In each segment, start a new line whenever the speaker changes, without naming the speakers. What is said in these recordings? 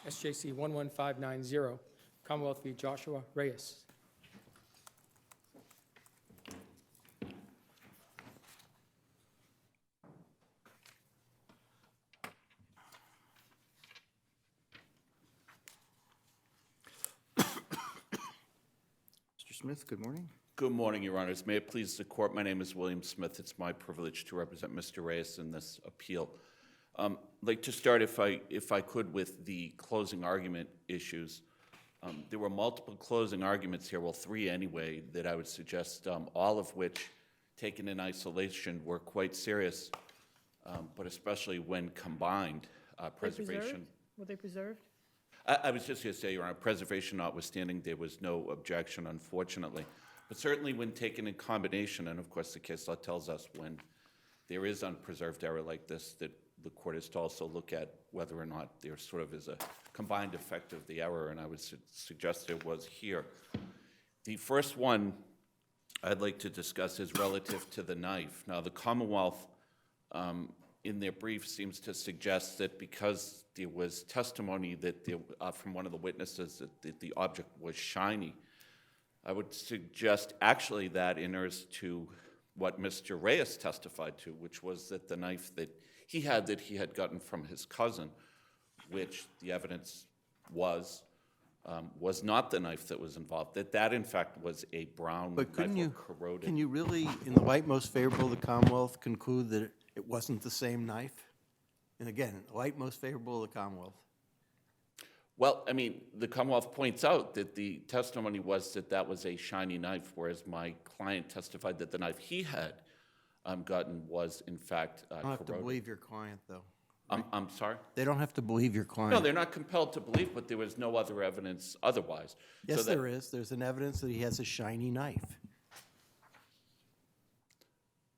SJC-11590, Commonwealth v. Joshua Reyes.
Mr. Smith, good morning.
Good morning, Your Honors. May it please the Court, my name is William Smith. It's my privilege to represent Mr. Reyes in this appeal. I'd like to start, if I could, with the closing argument issues. There were multiple closing arguments here, well, three anyway, that I would suggest, all of which, taken in isolation, were quite serious, but especially when combined. Preservation.
Were they preserved?
I was just going to say, Your Honor, preservation notwithstanding, there was no objection, unfortunately. But certainly when taken in combination, and of course the case law tells us when there is unpreserved error like this, that the court is to also look at whether or not there sort of is a combined effect of the error, and I would suggest there was here. The first one I'd like to discuss is relative to the knife. Now, the Commonwealth, in their brief, seems to suggest that because there was testimony that from one of the witnesses that the object was shiny, I would suggest actually that enters to what Mr. Reyes testified to, which was that the knife that he had gotten from his cousin, which the evidence was not the knife that was involved, that in fact was a brown
But
knife or corroded.
can you really, in the light most favorable of the Commonwealth, conclude that it wasn't the same knife? And again, light most favorable of the Commonwealth.
Well, I mean, the Commonwealth points out that the testimony was that was a shiny knife, whereas my client testified that the knife he had gotten was, in fact,
They don't have to
corroded.
believe your client, though.
I'm sorry?
They don't have to believe your client.
No, they're not compelled to believe, but there was no other evidence otherwise.
Yes,
So that-
there is. There's an evidence that he has a shiny knife.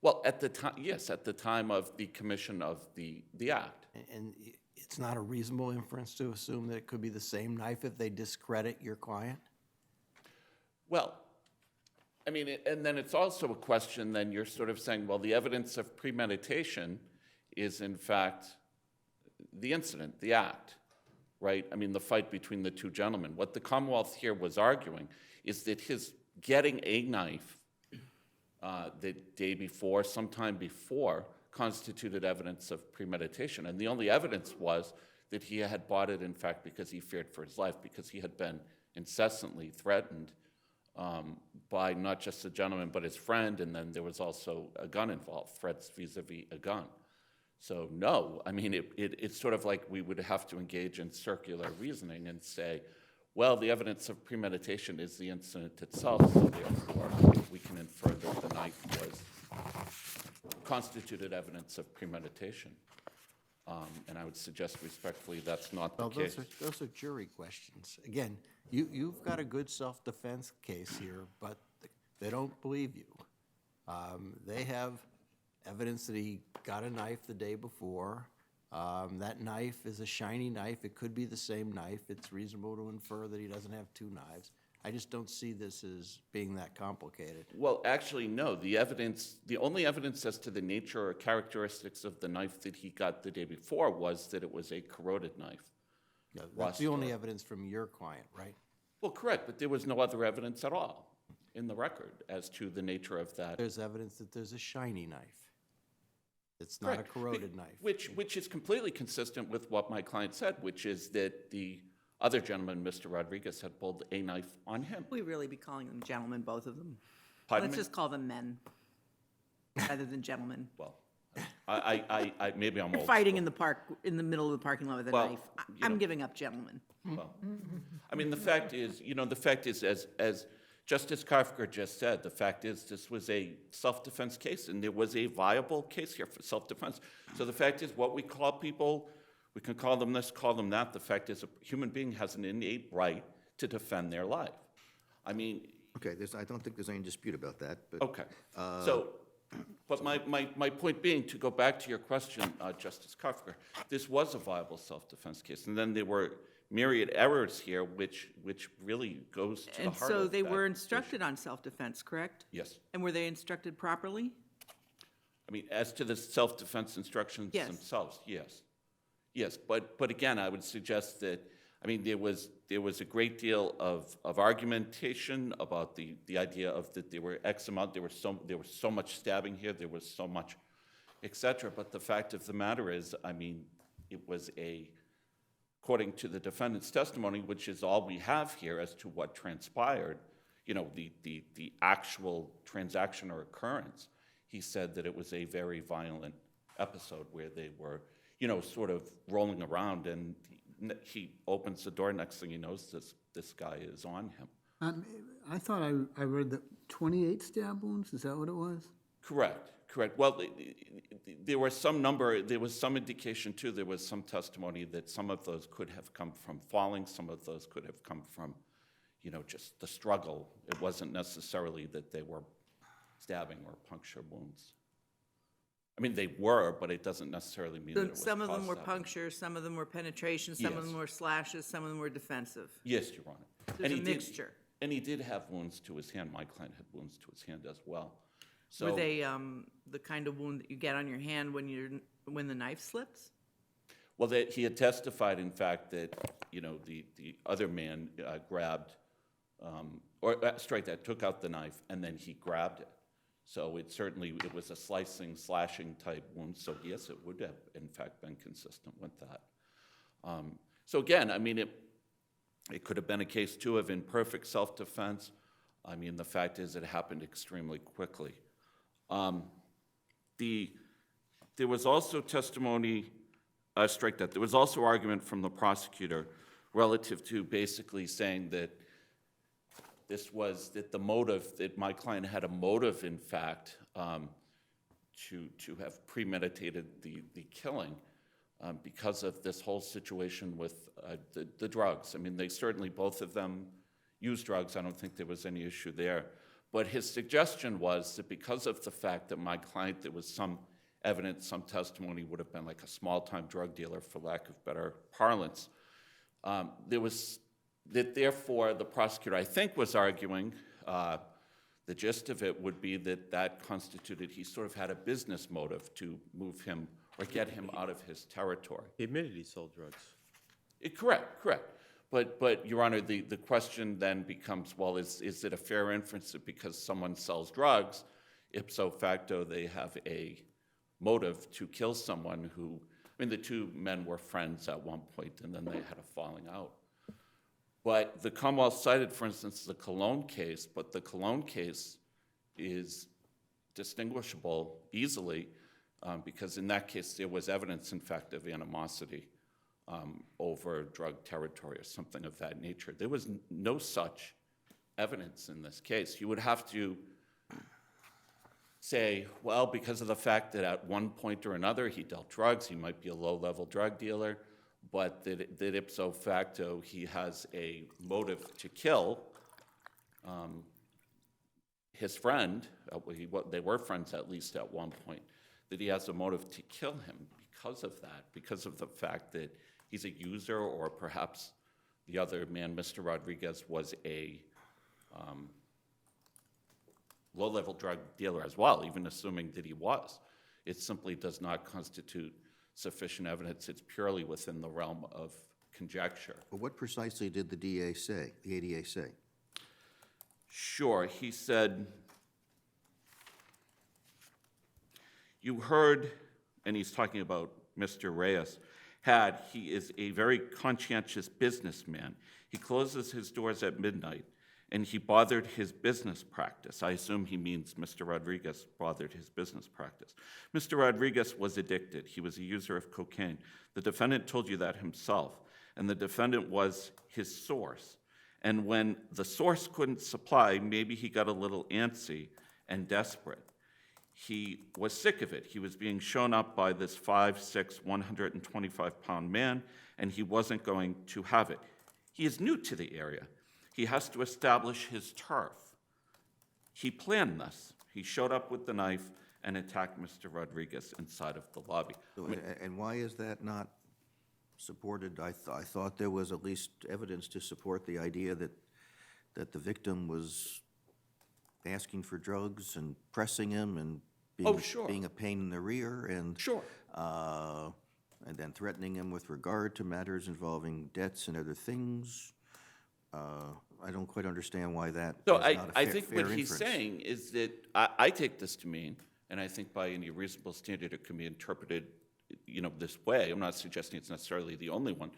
Well, at the time, yes, at the time of the commission of the act.
And it's not a reasonable inference to assume that it could be the same knife if they discredit your client?
Well, I mean, and then it's also a question, then you're sort of saying, well, the evidence of premeditation is, in fact, the incident, the act, right? I mean, the fight between the two gentlemen. What the Commonwealth here was arguing is that his getting a knife the day before, sometime before, constituted evidence of premeditation. And the only evidence was that he had bought it, in fact, because he feared for his life, because he had been incessantly threatened by not just the gentleman, but his friend, and then there was also a gun involved, threats vis-a-vis a gun. So no, I mean, it's sort of like we would have to engage in circular reasoning and say, well, the evidence of premeditation is the incident itself, so therefore we can infer that the knife was constituted evidence of premeditation. And I would suggest respectfully that's not the case.
Those are jury questions. Again, you've got a good self-defense case here, but they don't believe you. They have evidence that he got a knife the day before. That knife is a shiny knife. It could be the same knife. It's reasonable to infer that he doesn't have two knives. I just don't see this as being that complicated.
Well, actually, no. The only evidence as to the nature or characteristics of the knife that he got the day before was that it was a corroded knife.
Yeah, that's the only evidence from your client, right?
Well, correct, but there was no other evidence at all in the record as to the nature of that.
There's evidence that there's a shiny knife. It's not a
Correct.
corroded knife.
Which is completely consistent with what my client said, which is that the other gentleman, Mr. Rodriguez, had pulled a knife on him.
We really be calling them gentlemen, both of them.
Pardon
Let's
me?
just call them men rather than gentlemen.
Well, I maybe I'm
You're
old
fighting
school.
in the park, in the middle of the parking lot with a
Well,
knife.
you
I'm
know.
giving up gentlemen.
Well, I mean, the fact is, as Justice Kafka just said, the fact is this was a self-defense case, and there was a viable case here for self-defense. So the fact is, what we call people, we can call them this, call them that. The fact is, a human being has an innate right to defend their life. I mean,
Okay, I don't think there's any dispute about that, but.
okay. But my point being, to go back to your question, Justice Kafka, this was a viable self-defense case, and then there were myriad errors here, which really goes to the
And
heart
so
of
they
that
were
issue.
instructed on self-defense, correct?
Yes.
And were they instructed properly?
I mean, as to the self-defense instructions
Yes.
themselves, yes. Yes, but again, I would suggest that I mean, there was a great deal of argumentation about the idea of that there were X amount, there was so much stabbing here, there was so much, et cetera. But the fact of the matter is, I mean, it was according to the defendant's testimony, which is all we have here as to what transpired, you know, the actual transaction or occurrence, he said that it was a very violent episode where they were, you know, sort of rolling around, and he opens the door, next thing he knows, this guy is on him.
I thought I read that 28 stab wounds, is that what it was?
Correct. Well, there was some indication too, there was some testimony that some of those could have come from falling, some of those could have come from, you know, just the struggle. It wasn't necessarily that they were stabbing or puncture wounds. I mean, they were, but it doesn't necessarily mean that it was
Some of them
cause
were
stabbing.
punctures, some of them were penetration, some of them were slashes, some of them were defensive.
Yes, Your Honor.
There's
And
a
he
mixture.
And he did have wounds to his hand. My client had wounds to his hand as well. So,
Were they the kind of wound that you get on your hand when the knife slips?
well, he had testified, in fact, that, you know, the other man grabbed, took out the knife, and then he grabbed it. So it was a slicing, slashing type wound. So yes, it would have, in fact, been consistent with that. So again, I mean, it could have been a case, too, of imperfect self-defense. I mean, the fact is it happened extremely quickly. There was also testimony, there was also argument from the prosecutor relative to basically saying that that my client had a motive, in fact, to have premeditated the killing because of this whole situation with the drugs. I mean, they certainly, both of them, used drugs. I don't think there was any issue there. But his suggestion was that because of the fact that my client, there was some evidence, some testimony, would have been like a small-time drug dealer, for lack of better parlance, that therefore the prosecutor, I think, was arguing, the gist of it would be that constituted, he sort of had a business motive to move him or get him out of his territory.
He admitted he sold drugs.
Correct. But Your Honor, the question then becomes, well, is it a fair inference that because someone sells drugs, ipso facto they have a motive to kill someone who, I mean, the two men were friends at one point and then they had a falling out. But the Commonwealth cited, for instance, the Cologne case, but the Cologne case is distinguishable easily because in that case there was evidence, in fact, of animosity over drug territory or something of that nature. There was no such evidence in this case. You would have to say, well, because of the fact that at one point or another he dealt drugs, he might be a low-level drug dealer, but that ipso facto he has a motive to kill his friend, they were friends at least at one point, that he has a motive to kill him because of that, because of the fact that he's a user, or perhaps the other man, Mr. Rodriguez, was a low-level drug dealer as well, even assuming that he was. It simply does not constitute sufficient evidence. It's purely within the realm of conjecture.
But what precisely did the ADA say?
Sure, he said, you heard, and he's talking about Mr. Reyes, he is a very conscientious businessman. He closes his doors at midnight, and he bothered his business practice. I assume he means Mr. Rodriguez bothered his business practice. Mr. Rodriguez was addicted. He was a user of cocaine. The defendant told you that himself, and the defendant was his source. And when the source couldn't supply, maybe he got a little antsy and desperate. He was sick of it. He was being shown up by this 5'6", 125-pound man, and he wasn't going to have it. He is new to the area. He has to establish his turf. He planned this. He showed up with the knife and attacked Mr. Rodriguez inside of the lobby.
And why is that not supported? I thought there was at least evidence to support the idea that the victim was asking for drugs and pressing him and being,
Sure.
being a pain in the rear and
Sure.
and then threatening him with regard to matters involving debts and other things. I don't quite understand why that is
So
not a
I
fair
think what he's
inference.
saying is that, I take this to mean, and I think by any reasonable standard it can be interpreted, this way. I'm not suggesting it's necessarily the only one,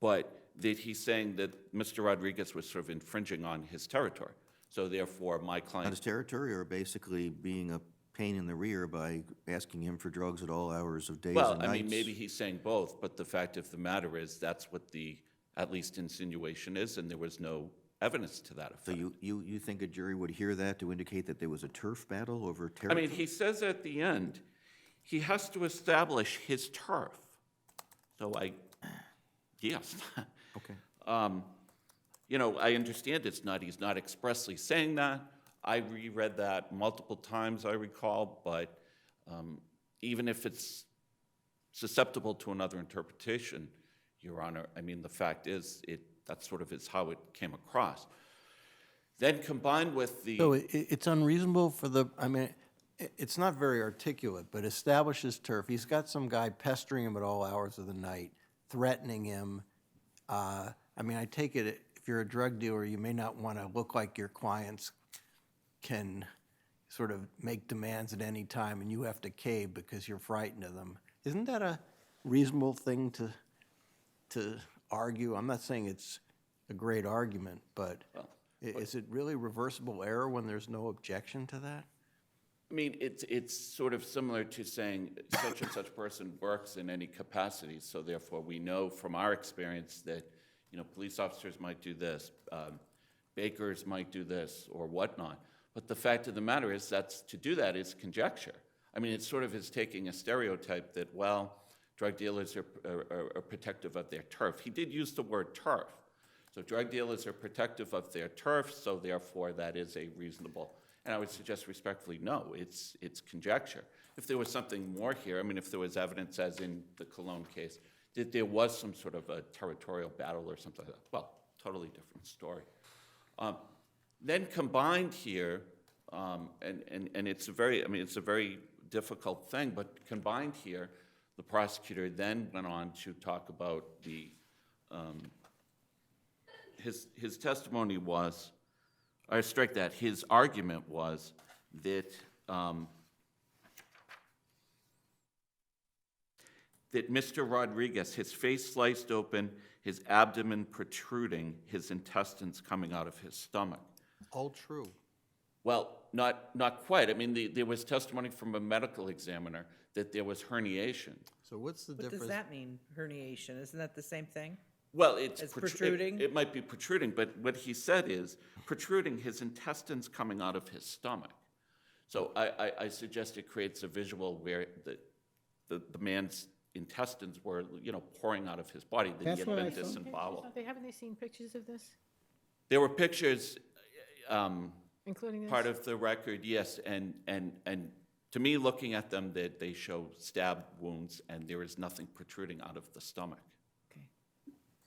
but that he's saying that Mr. Rodriguez was sort of infringing on his territory. So therefore, my
On
client,
his territory, or basically being a pain in the rear by asking him for drugs at all hours of days
well,
and
I
nights?
mean, maybe he's saying both, but the fact of the matter is that's what the, at least insinuation is, and there was no evidence to that
So
effect.
you think a jury would hear that to indicate that there was a turf battle over
I
territory?
mean, he says at the end, he has to establish his turf. So yes.
Okay.
I understand he's not expressly saying that. I reread that multiple times, I recall, but even if it's susceptible to another interpretation, Your Honor, I mean, the fact is, that sort of is how it came across. Then combined with the...
So it's unreasonable for it's not very articulate, but establishes turf. He's got some guy pestering him at all hours of the night, threatening him. I take it, if you're a drug dealer, you may not want to look like your clients can sort of make demands at any time and you have to cave because you're frightened of them. Isn't that a reasonable thing to argue? I'm not saying it's a great argument, but is it really reversible error when there's no objection to that?
I mean, it's sort of similar to saying such and such person works in any capacity, so therefore we know from our experience that, police officers might do this, bakers might do this, or whatnot. But the fact of the matter is to do that is conjecture. I mean, it sort of is taking a stereotype that, well, drug dealers are protective of their turf. He did use the word turf. So drug dealers are protective of their turf, so therefore that is a reasonable. And I would suggest respectfully, no, it's conjecture. If there was something more here, I mean, if there was evidence, as in the Cologne case, that there was some sort of a territorial battle or something like that, well, totally different story. Then combined here, and it's a very difficult thing, but combined here, the prosecutor then went on to talk about his testimony was, I strike that, his argument was that that Mr. Rodriguez, his face sliced open, his abdomen protruding, his intestines coming out of his stomach.
All true.
Well, not quite. I mean, there was testimony from a medical examiner that there was herniation.
So what's the
What
difference?
does that mean, herniation? Isn't that the same thing?
Well, it's
It's protruding?
It might be protruding, but what he said is protruding, his intestines coming out of his stomach. So I suggest it creates a visual where the man's intestines were, pouring out of his body, that
That's
he
what
had
I
been
thought.
disemboweled.
Haven't they seen pictures of this,
There were pictures,
including this?
part of the record, yes, and to me, looking at them, they show stab wounds, and there is nothing protruding out of the stomach.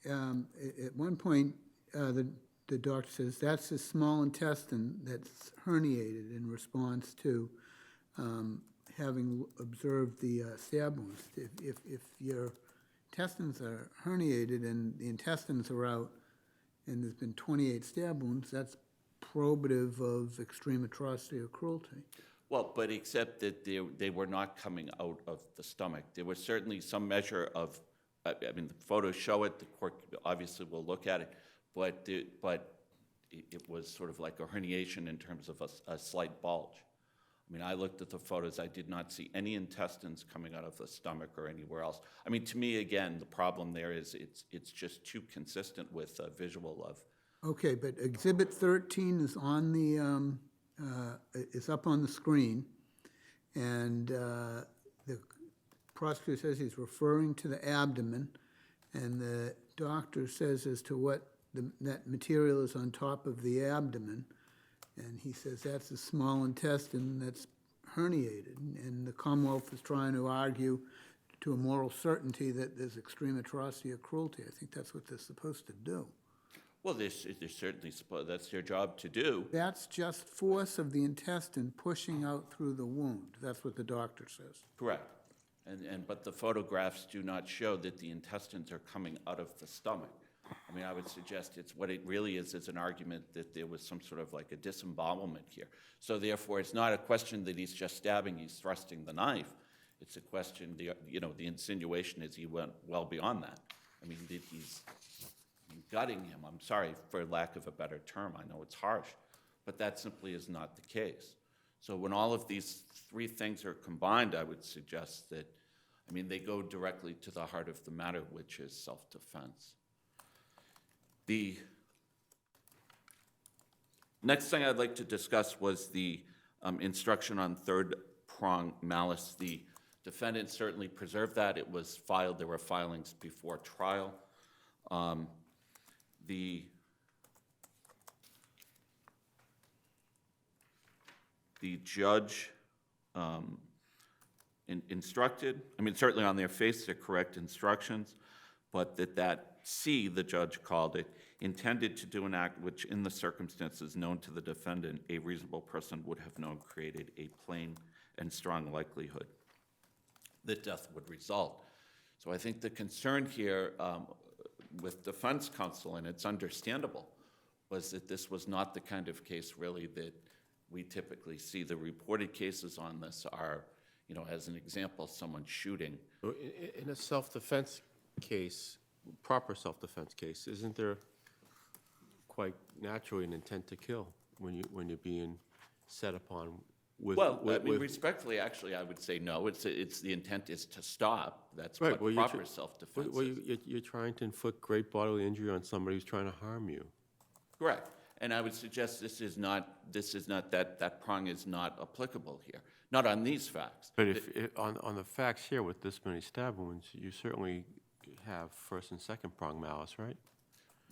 At one point, the doctor says that's the small intestine that's herniated in response to having observed the stab wounds. If your intestines are herniated and the intestines are out and there's been 28 stab wounds, that's probative of extreme atrocity or cruelty.
Well, but except that they were not coming out of the stomach. There was certainly some measure of, I mean, the photos show it, the court obviously will look at it, but it was sort of like a herniation in terms of a slight bulge. I mean, I looked at the photos, I did not see any intestines coming out of the stomach or anywhere else. I mean, to me, again, the problem there is it's just too consistent with a visual of.
Okay, but Exhibit 13 is on the, is up on the screen, and the prosecutor says he's referring to the abdomen, and the doctor says as to what that material is on top of the abdomen, and he says that's a small intestine that's herniated, and the Commonwealth is trying to argue to a moral certainty that there's extreme atrocity or cruelty. I think that's what they're supposed to do.
Well, they're certainly, that's their job to do.
That's just force of the intestine pushing out through the wound. That's what the doctor says.
Correct. But the photographs do not show that the intestines are coming out of the stomach. I mean, I would suggest what it really is an argument that there was some sort of like a disembowelment here. So therefore, it's not a question that he's just stabbing, he's thrusting the knife. It's a question, the insinuation is he went well beyond that. I mean, he's gutting him. I'm sorry for lack of a better term. I know it's harsh, but that simply is not the case. So when all of these three things are combined, I would suggest that, I mean, they go directly to the heart of the matter, which is self-defense. The next thing I'd like to discuss was the instruction on third-prong malice. The defendant certainly preserved that. It was filed. There were filings before trial. The judge instructed, I mean, certainly on their face, they're correct instructions, but that C, the judge called it, intended to do an act which, in the circumstances known to the defendant, a reasonable person would have known created a plain and strong likelihood that death would result. So I think the concern here with defense counsel, and it's understandable, was that this was not the kind of case really that we typically see. The reported cases on this are, as an example, someone shooting.
In a self-defense case, proper self-defense case, isn't there quite naturally an intent to kill when you're being set upon with?
Respectfully, actually, I would say no. It's the intent is to stop. That's
right,
what proper self-defense is.
You're trying to inflict great bodily injury on somebody who's trying to harm you.
Correct. And I would suggest that prong is not applicable here, not on these facts.
But on the facts here with this many stab wounds, you certainly have first and second prong malice, right?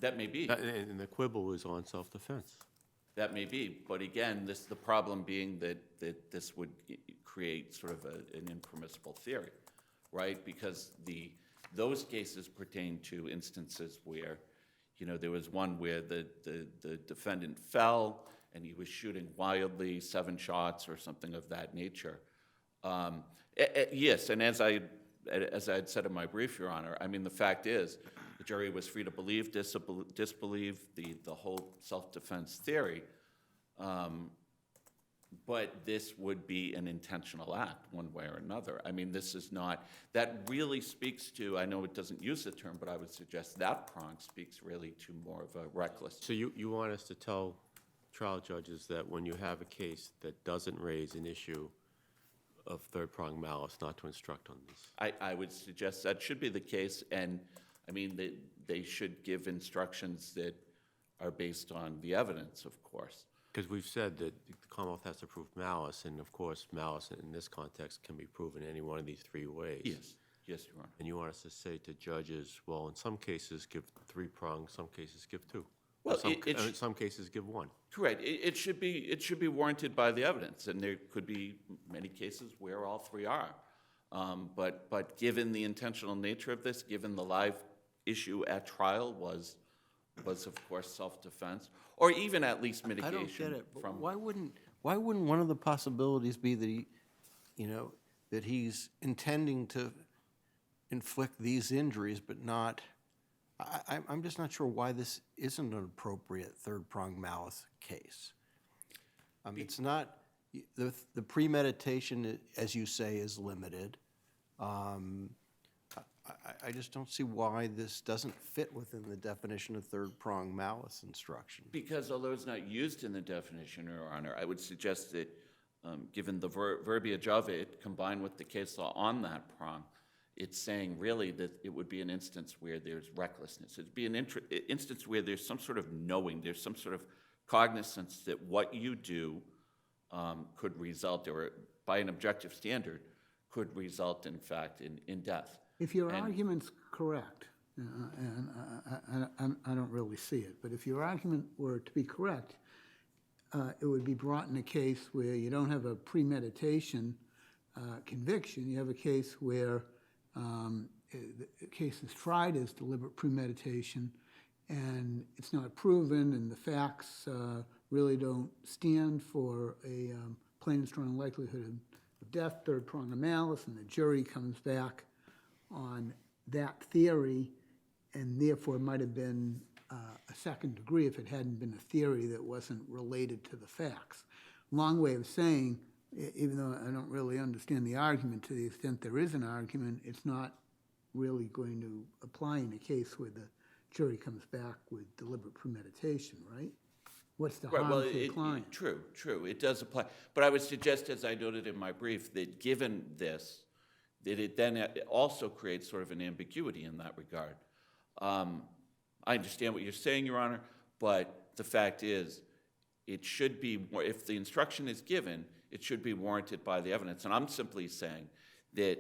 That may be.
And the quibble is on self-defense.
That may be, but again, the problem being that this would create sort of an impermissible theory, right? Because those cases pertain to instances where, there was one where the defendant fell and he was shooting wildly, 7 shots or something of that nature. Yes, and as I had said in my brief, Your Honor, I mean, the fact is, the jury was free to believe, disbelieve the whole self-defense theory, but this would be an intentional act one way or another. I mean, this is not, that really speaks to, I know it doesn't use the term, but I would suggest that prong speaks really to more of a reckless.
So you want us to tell trial judges that when you have a case that doesn't raise an issue of third prong malice, not to instruct on this?
I would suggest that should be the case, and I mean, they should give instructions that are based on the evidence, of course.
Because we've said that the Commonwealth has to prove malice, and of course, malice in this context can be proven any one of these 3 ways.
Yes, Your Honor.
And you want us to say to judges, well, in some cases give 3 prongs, some cases give 2.
Well,
in some cases give 1.
Correct. It should be warranted by the evidence, and there could be many cases where all 3 are. But given the intentional nature of this, given the live issue at trial was of course self-defense, or even at least mitigation.
I don't get it. Why wouldn't one of the possibilities be that that he's intending to inflict these injuries, but not? I'm just not sure why this isn't an appropriate third-prong malice case. It's not, the premeditation, as you say, is limited. I just don't see why this doesn't fit within the definition of third-prong malice instruction.
Because although it's not used in the definition, Your Honor, I would suggest that given the verbiage of it, combined with the case law on that prong, it's saying really that it would be an instance where there's recklessness. It'd be an instance where there's some sort of knowing, there's some sort of cognizance that what you do could result, or by an objective standard, could result, in fact, in death.
If your argument's correct, and I don't really see it, but if your argument were to be correct, it would be brought in a case where you don't have a premeditation conviction. You have a case where the case is tried as deliberate premeditation, and it's not proven, and the facts really don't stand for a plain and strong likelihood of of death, third prong of malice, and the jury comes back on that theory, and therefore it might have been a second degree if it hadn't been a theory that wasn't related to the facts. Long way of saying, even though I don't really understand the argument, to the extent there is an argument, it's not really going to apply in a case where the jury comes back with deliberate premeditation, right? What's the
Right,
harm
well,
to the client?
true, it does apply. But I would suggest, as I noted in my brief, that given this, that it then also creates sort of an ambiguity in that regard. I understand what you're saying, Your Honor, but the fact is, it should be, if the instruction is given, it should be warranted by the evidence. And I'm simply saying that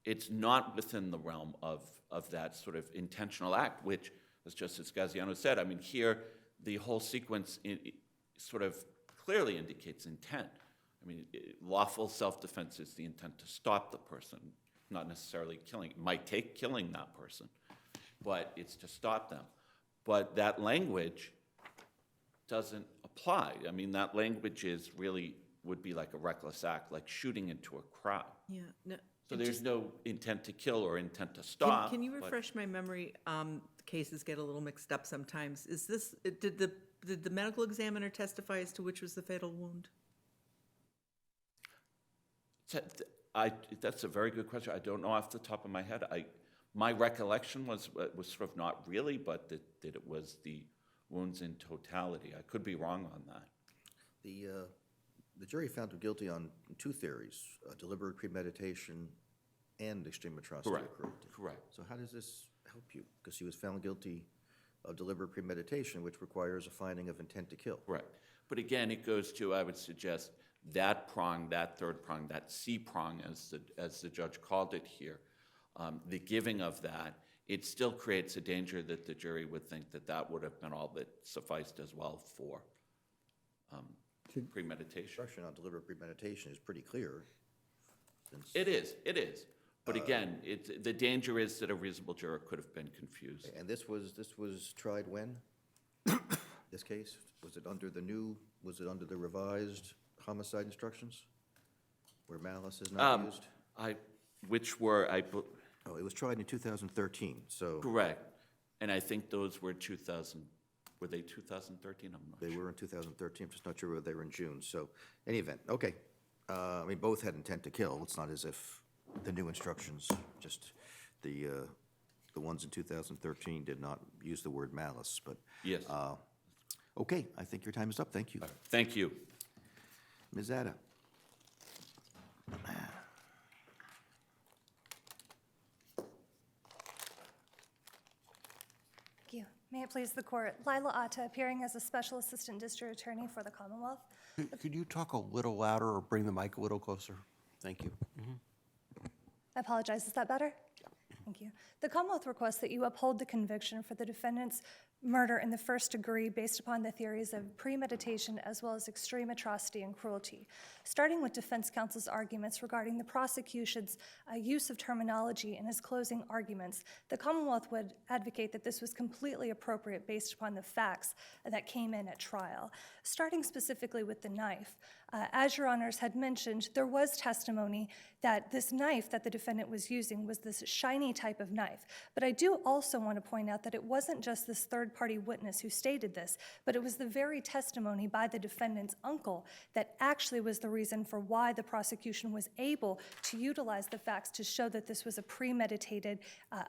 it's not within the realm of that sort of intentional act, which, as Justice Gaziano said, I mean, here, the whole sequence sort of clearly indicates intent. I mean, lawful self-defense is the intent to stop the person, not necessarily killing. It might take killing that person, but it's to stop them. But that language doesn't apply. I mean, that language is really, would be like a reckless act, like shooting into a crowd.
Yeah, no.
So there's no intent to kill or intent to stop.
Can you
but-
refresh my memory? The cases get a little mixed up sometimes. Is this, did the medical examiner testify as to which was the fatal wound?
That's a very good question. I don't know off the top of my head. My recollection was sort of not really, but that it was the wounds in totality. I could be wrong on that.
The jury found him guilty on two theories, deliberate premeditation and extreme atrocity or cruelty.
Correct.
So how does this help you? Because he was found guilty of deliberate premeditation, which requires a finding of intent to kill.
Right. But again, it goes to, I would suggest, that prong, that third prong, that C prong, as the judge called it here, the giving of that, it still creates a danger that the jury would think that that would have been all that sufficed as well for premeditation.
Instruction on deliberate premeditation is pretty clear.
It is. But again, the danger is that a reasonable juror could have been confused.
And this was tried when? This case? Was it under the revised homicide instructions? Where malice is not used? Oh, it was tried in 2013, so.
Correct. And I think those were 2000, were they 2013? I'm not sure.
They were in 2013, I'm just not sure whether they were in June, so, any event, okay. I mean, both had intent to kill, it's not as if the new instructions, just the ones in 2013 did not use the word malice, but.
Yes.
Okay, I think your time is up, thank you.
Thank you.
Ms. Zada.
Thank you. May it please the court. Lila Atta, appearing as a Special Assistant District Attorney for the Commonwealth.
Could you talk a little louder or bring the mic a little closer? Thank you.
I apologize. Is that better? Thank you. The Commonwealth requests that you uphold the conviction for the defendant's murder in the first degree based upon the theories of premeditation as well as extreme atrocity and cruelty. Starting with defense counsel's arguments regarding the prosecution's use of terminology in his closing arguments, the Commonwealth would advocate that this was completely appropriate based upon the facts that came in at trial. Starting specifically with the knife, as your honors had mentioned, there was testimony that this knife that the defendant was using was this shiny type of knife. But I do also want to point out that it wasn't just this third-party witness who stated this, but it was the very testimony by the defendant's uncle that actually was the reason for why the prosecution was able to utilize the facts to show that this was a premeditated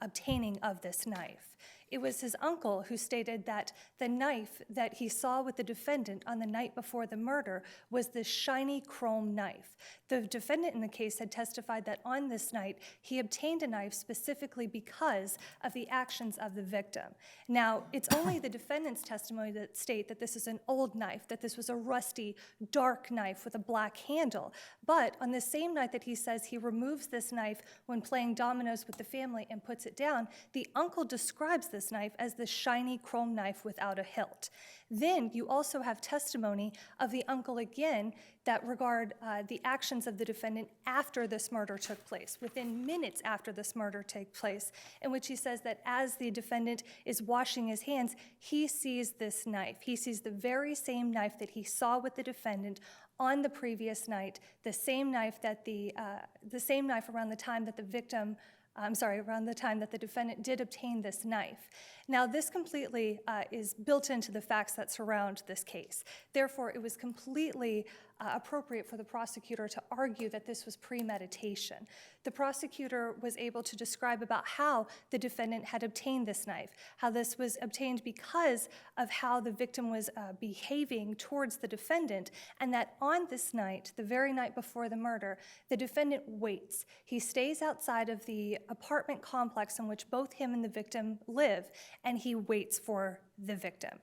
obtaining of this knife. It was his uncle who stated that the knife that he saw with the defendant on the night before the murder was this shiny chrome knife. The defendant in the case had testified that on this night he obtained a knife specifically because of the actions of the victim. Now, it's only the defendant's testimony that state that this is an old knife, that this was a rusty, dark knife with a black handle. But on the same night that he says he removes this knife when playing dominoes with the family and puts it down, the uncle describes this knife as the shiny chrome knife without a hilt. Then you also have testimony of the uncle again that regard the actions of the defendant after this murder took place, within minutes after this murder took place, in which he says that as the defendant is washing his hands, he sees this knife. He sees the very same knife that he saw with the defendant on the previous night, the same knife around the time that the victim, around the time that the defendant did obtain this knife. Now, this completely is built into the facts that surround this case. Therefore, it was completely appropriate for the prosecutor to argue that this was premeditation. The prosecutor was able to describe about how the defendant had obtained this knife, how this was obtained because of how the victim was behaving towards the defendant, and that on this night, the very night before the murder, the defendant waits. He stays outside of the apartment complex in which both him and the victim live, and he waits for the victim.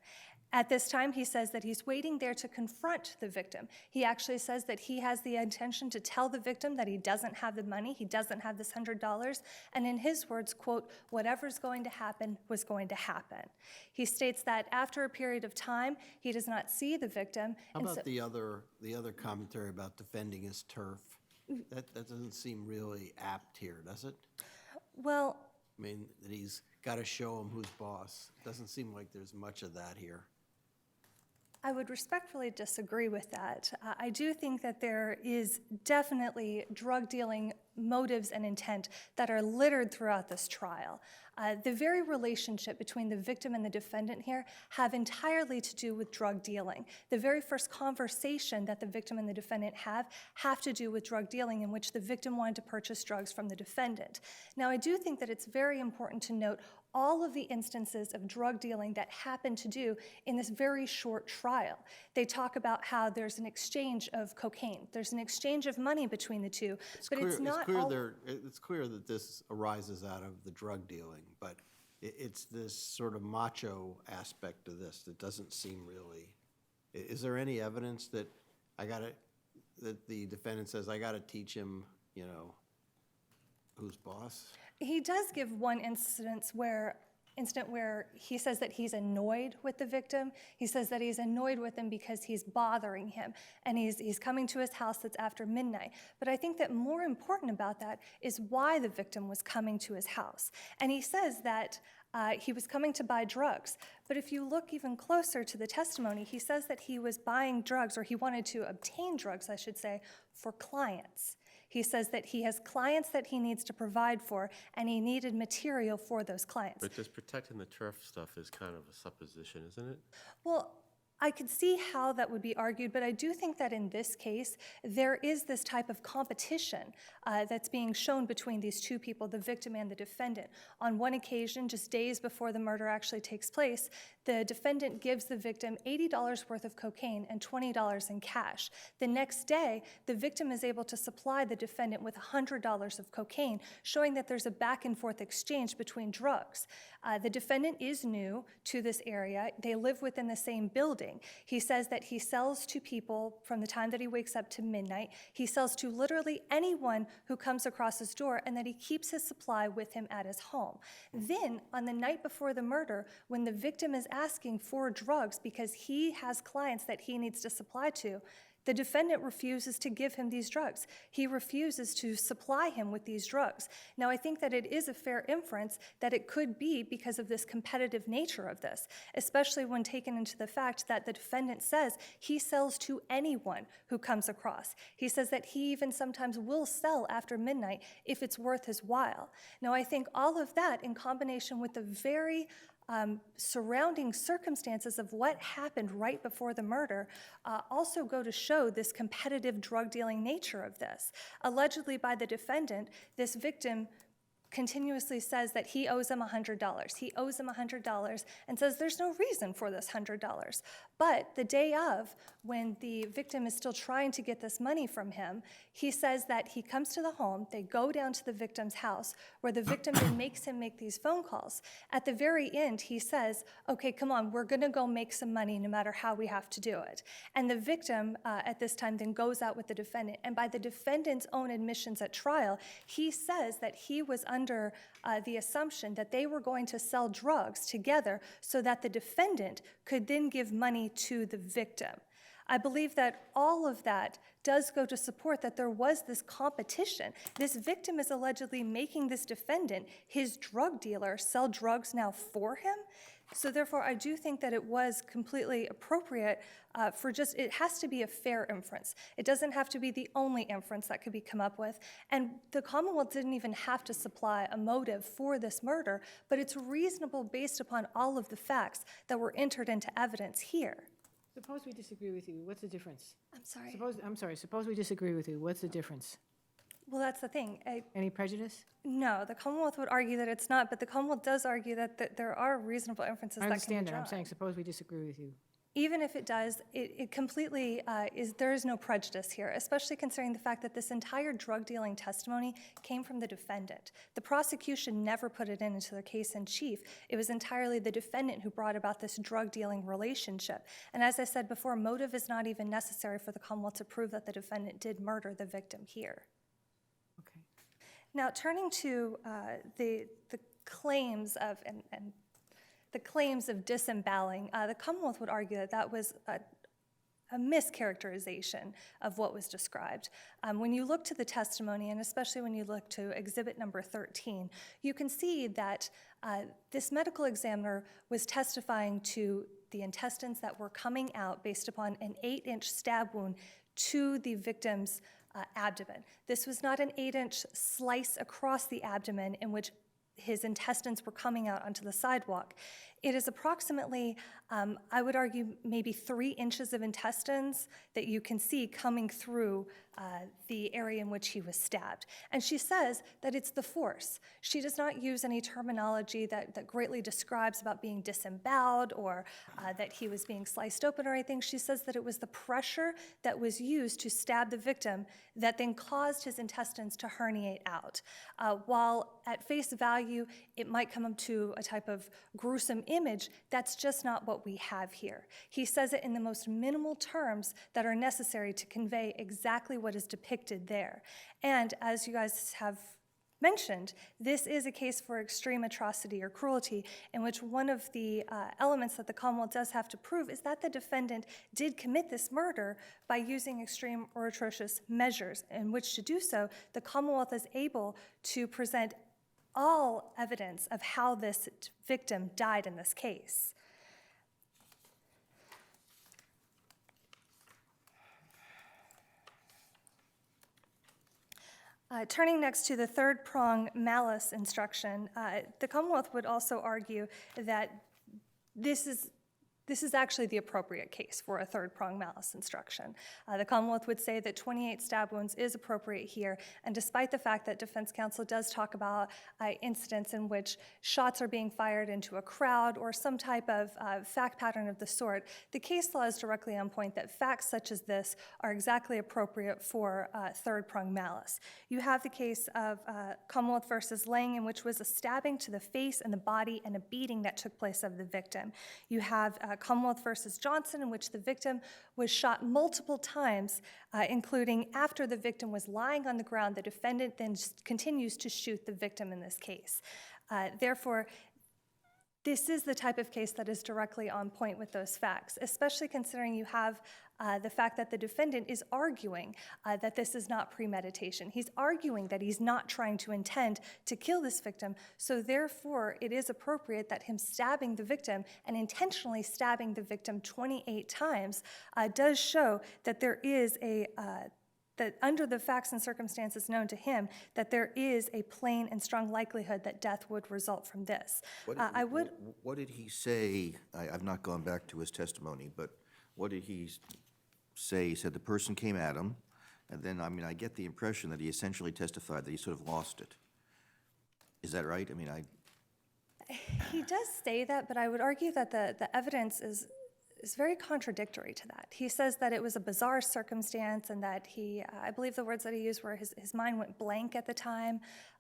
At this time, he says that he's waiting there to confront the victim. He actually says that he has the intention to tell the victim that he doesn't have the money, he doesn't have this $100, and in his words, quote, whatever's going to happen was going to happen. He states that after a period of time, he does not see the victim.
How about the other commentary about defending his turf? That doesn't seem really apt here, does it?
Well,
I mean, that he's got to show him who's boss. Doesn't seem like there's much of that here.
I would respectfully disagree with that. I do think that there is definitely drug dealing motives and intent that are littered throughout this trial. The very relationship between the victim and the defendant here have entirely to do with drug dealing. The very first conversation that the victim and the defendant have to do with drug dealing, in which the victim wanted to purchase drugs from the defendant. Now, I do think that it's very important to note all of the instances of drug dealing that happen to do in this very short trial. They talk about how there's an exchange of cocaine, there's an exchange of money between the two, it's
clear that this arises out of the drug dealing, but it's this sort of macho aspect of this that doesn't seem really. Is there any evidence that that the defendant says, I got to teach him, who's boss?
He does give one instant where he says that he's annoyed with the victim. He says that he's annoyed with him because he's bothering him, and he's coming to his house that's after midnight. But I think that more important about that is why the victim was coming to his house. And he says that he was coming to buy drugs. But if you look even closer to the testimony, he says that he was buying drugs, or he wanted to obtain drugs, I should say, for clients. He says that he has clients that he needs to provide for, and he needed material for those clients.
But just protecting the turf stuff is kind of a supposition, isn't it?
Well, I could see how that would be argued, but I do think that in this case, there is this type of competition that's being shown between these two people, the victim and the defendant. On one occasion, just days before the murder actually takes place, the defendant gives the victim $80 worth of cocaine and $20 in cash. The next day, the victim is able to supply the defendant with $100 of cocaine, showing that there's a back and forth exchange between drugs. The defendant is new to this area. They live within the same building. He says that he sells to people from the time that he wakes up to midnight. He sells to literally anyone who comes across his door, and that he keeps his supply with him at his home. Then, on the night before the murder, when the victim is asking for drugs because he has clients that he needs to supply to, the defendant refuses to give him these drugs. He refuses to supply him with these drugs. Now, I think that it is a fair inference that it could be because of this competitive nature of this, especially when taken into the fact that the defendant says he sells to anyone who comes across. He says that he even sometimes will sell after midnight if it's worth his while. Now, I think all of that, in combination with the very surrounding circumstances of what happened right before the murder also go to show this competitive drug dealing nature of this. Allegedly by the defendant, this victim continuously says that he owes him $100. He owes him $100 and says there's no reason for this $100. But the day of, when the victim is still trying to get this money from him, he says that he comes to the home, they go down to the victim's house, where the victim then makes him make these phone calls. At the very end, he says, okay, come on, we're gonna go make some money no matter how we have to do it. And the victim at this time then goes out with the defendant, and by the defendant's own admissions at trial, he says that he was under the assumption that they were going to sell drugs together so that the defendant could then give money to the victim. I believe that all of that does go to support that there was this competition. This victim is allegedly making this defendant, his drug dealer, sell drugs now for him. So therefore, I do think that it was completely appropriate it has to be a fair inference. It doesn't have to be the only inference that could be come up with. And the Commonwealth didn't even have to supply a motive for this murder, but it's reasonable based upon all of the facts that were entered into evidence here.
Suppose we disagree with you, what's the difference?
I'm sorry.
Suppose we disagree with you, what's the difference?
Well, that's the thing.
Any prejudice?
No, the Commonwealth would argue that it's not, but the Commonwealth does argue that there are reasonable inferences
I
that can be
understand that,
drawn.
I'm saying, suppose we disagree with you.
Even if it does, it completely there is no prejudice here, especially considering the fact that this entire drug dealing testimony came from the defendant. The prosecution never put it into their case in chief. It was entirely the defendant who brought about this drug dealing relationship. And as I said before, motive is not even necessary for the Commonwealth to prove that the defendant did murder the victim here.
Okay.
Now, turning to the claims of the claims of disemboweling, the Commonwealth would argue that that was a mischaracterization of what was described. When you look to the testimony, and especially when you look to exhibit number 13, you can see that this medical examiner was testifying to the intestines that were coming out based upon an 8-inch stab wound to the victim's abdomen. This was not an 8-inch slice across the abdomen in which his intestines were coming out onto the sidewalk. It is approximately, I would argue, maybe 3 inches of intestines that you can see coming through the area in which he was stabbed. And she says that it's the force. She does not use any terminology that greatly describes about being disemboweled or that he was being sliced open or anything. She says that it was the pressure that was used to stab the victim that then caused his intestines to herniate out. While at face value, it might come up to a type of gruesome image, that's just not what we have here. He says it in the most minimal terms that are necessary to convey exactly what is depicted there. And as you guys have mentioned, this is a case for extreme atrocity or cruelty in which one of the elements that the Commonwealth does have to prove is that the defendant did commit this murder by using extreme or atrocious measures, in which to do so, the Commonwealth is able to present all evidence of how this victim died in this case. Turning next to the third prong malice instruction, the Commonwealth would also argue that this is actually the appropriate case for a third prong malice instruction. The Commonwealth would say that 28 stab wounds is appropriate here, and despite the fact that defense counsel does talk about incidents in which shots are being fired into a crowd or some type of fact pattern of the sort, the case law is directly on point that facts such as this are exactly appropriate for third prong malice. You have the case of Commonwealth versus Lang, in which was a stabbing to the face and the body and a beating that took place of the victim. You have Commonwealth versus Johnson, in which the victim was shot multiple times, including after the victim was lying on the ground. The defendant then continues to shoot the victim in this case. Therefore, this is the type of case that is directly on point with those facts, especially considering you have the fact that the defendant is arguing that this is not premeditation. He's arguing that he's not trying to intend to kill this victim, so therefore it is appropriate that him stabbing the victim and intentionally stabbing the victim 28 times does show that there is that under the facts and circumstances known to him, that there is a plain and strong likelihood that death would result from this.
What did he say? I've not gone back to his testimony, but what did he say? He said the person came at him, and then, I get the impression that he essentially testified that he sort of lost it. Is that right?
He does say that, but I would argue that the evidence is very contradictory to that. He says that it was a bizarre circumstance and that I believe the words that he used were his mind went blank at the time.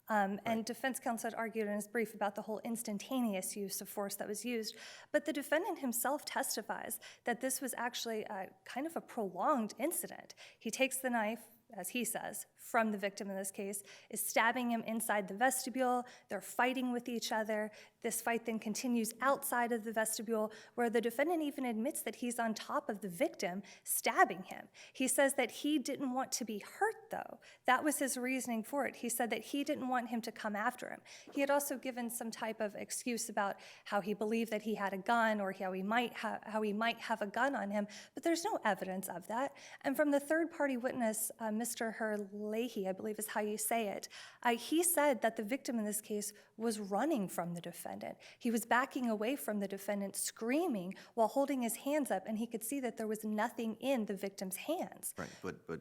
And defense counsel had argued in his brief about the whole instantaneous use of force that was used. But the defendant himself testifies that this was actually kind of a prolonged incident. He takes the knife, as he says, from the victim in this case, is stabbing him inside the vestibule. They're fighting with each other. This fight then continues outside of the vestibule, where the defendant even admits that he's on top of the victim, stabbing him. He says that he didn't want to be hurt, though. That was his reasoning for it. He said that he didn't want him to come after him. He had also given some type of excuse about how he believed that he had a gun, or how he might have a gun on him, but there's no evidence of that. And from the third-party witness, Mr. Herleahy, I believe is how you say it, he said that the victim in this case was running from the defendant. He was backing away from the defendant, screaming while holding his hands up, and he could see that there was nothing in the victim's hands.
Right, but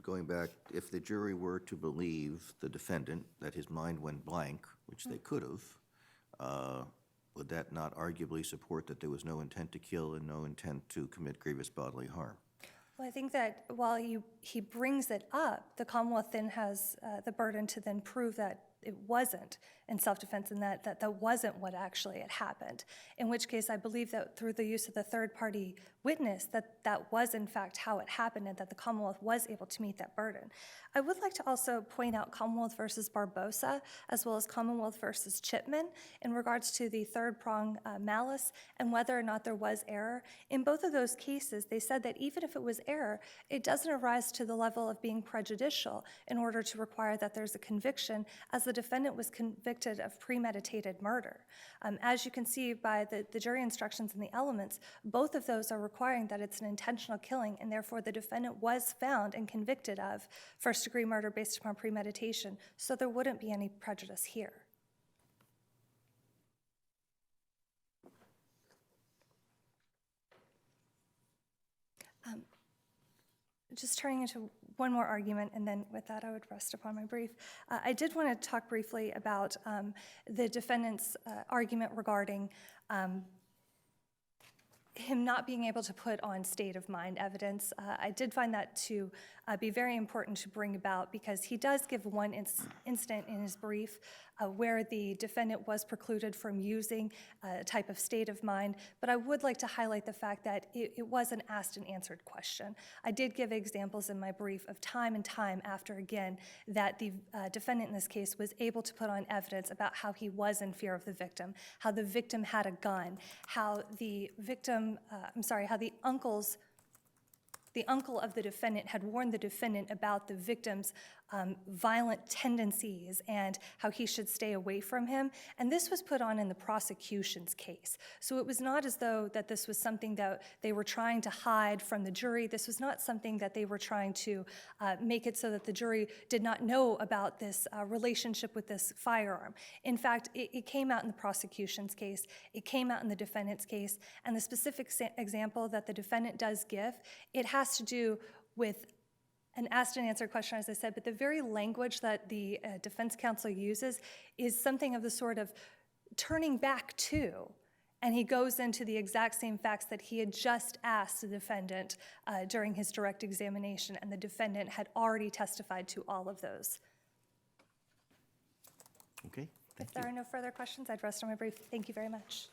going back, if the jury were to believe the defendant that his mind went blank, which they could have, would that not arguably support that there was no intent to kill and no intent to commit grievous bodily harm?
Well, I think that while he brings it up, the Commonwealth then has the burden to then prove that it wasn't in self-defense and that wasn't what actually had happened, in which case I believe that through the use of the third-party witness that was in fact how it happened and that the Commonwealth was able to meet that burden. I would like to also point out Commonwealth versus Barbosa as well as Commonwealth versus Chipman in regards to the third-prong malice and whether or not there was error. In both of those cases, they said that even if it was error, it doesn't arise to the level of being prejudicial in order to require that there's a conviction, as the defendant was convicted of premeditated murder. As you can see by the jury instructions and the elements, both of those are requiring that it's an intentional killing, and therefore the defendant was found and convicted of first-degree murder based upon premeditation, so there wouldn't be any prejudice here. Just turning into one more argument, and then with that I would rest upon my brief. I did want to talk briefly about the defendant's argument regarding him not being able to put on state of mind evidence. I did find that to be very important to bring about, because he does give one instant in his brief where the defendant was precluded from using a type of state of mind, but I would like to highlight the fact that it was an asked and answered question. I did give examples in my brief of time and time after again that the defendant in this case was able to put on evidence about how he was in fear of the victim, how the victim had a gun, how the victim, how the uncle of the defendant had warned the defendant about the victim's violent tendencies and how he should stay away from him. And this was put on in the prosecution's case. So it was not as though that this was something that they were trying to hide from the jury. This was not something that they were trying to make it so that the jury did not know about this relationship with this firearm. In fact, it came out in the prosecution's case, it came out in the defendant's case, and the specific example that the defendant does give, it has to do with an asked and answered question, as I said, but the very language that the defense counsel uses is something of the sort of turning back to, and he goes into the exact same facts that he had just asked the defendant during his direct examination, and the defendant had already testified to all of those.
Okay, thank
If there are no further questions, I'd rest on my brief. Thank you very much.